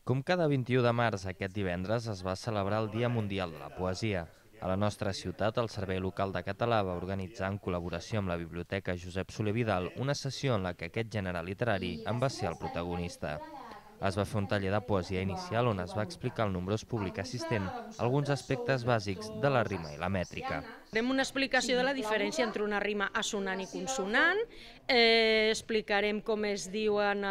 Com cada 21 de març, aquest divendres es va celebrar el Dia Mundial de la Poesia. A la nostra ciutat, el Servei Local de Català va organitzar, en col·laboració amb la Biblioteca Josep Soler Vidal, una sessió en la que aquest gènere literari en va ser el protagonista. Es va fer un taller de poesia inicial on es va explicar al nombrós públic assistent alguns aspectes bàsics de la rima i la mètrica. Farem una explicació de la diferència entre una rima assonant i consonant, explicarem com es diuen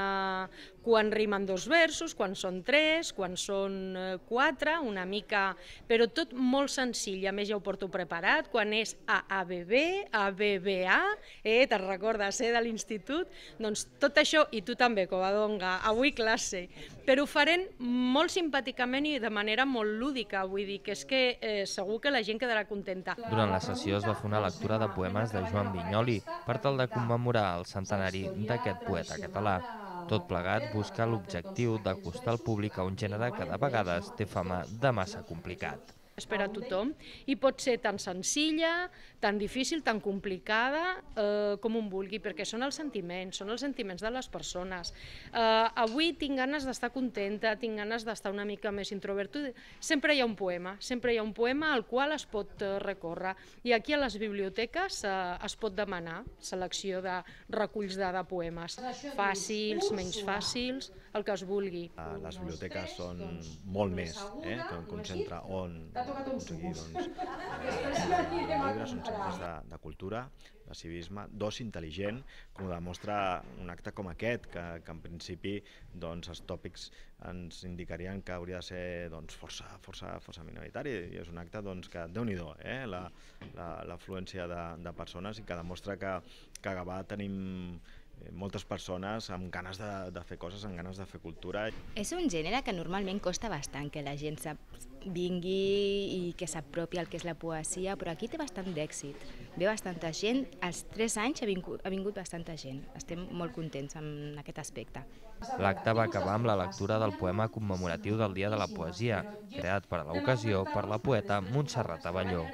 quan rimen dos versos, quan són tres, quan són quatre, una mica, però tot molt senzill, a més ja ho porto preparat, quan és AABB, ABBA, te'n recordes de l'institut? Doncs tot això, i tu també, Covadonga, avui classe, però ho farem molt simpàticament i de manera molt lúdica, vull dir que és que segur que la gent quedarà contenta. Durant la sessió es va fer una lectura de poemes de Joan Vinyoli per tal de commemorar el centenari d'aquest poeta català. Tot plegat busca l'objectiu d'acostar el públic a un gènere que de vegades té fama de massa complicat. És per a tothom i pot ser tan senzilla, tan difícil, tan complicada com un vulgui, perquè són els sentiments de les persones. Avui tinc ganes d'estar contenta, tinc ganes d'estar una mica més introvertida. Sempre hi ha un poema al qual es pot recórrer i aquí a les biblioteques es pot demanar selecció de reculls de poemes, fàcils, menys fàcils, el que es vulgui. Les biblioteques són molt més que un concentre on aconseguir llibres, són centres de cultura, de civisme, d'oci intel·ligent, com ho demostra un acte com aquest, que en principi els tòpics ens indicarien que hauria de ser força minoritari, i és un acte que, Déu-n'hi-do, l'afluència de persones, i que demostra que a Gavà tenim moltes persones amb ganes de fer coses, amb ganes de fer cultura. És un gènere que normalment costa bastant que la gent vingui i que s'apropi al que és la poesia, però aquí té bastant d'èxit. Ve bastanta gent, als 3 anys ha vingut bastanta gent. Estem molt contents amb aquest aspecte. L'acte va acabar amb la lectura del poema commemoratiu del Dia de la Poesia, creat per a l'ocasió per la poeta Montserrat Abelló.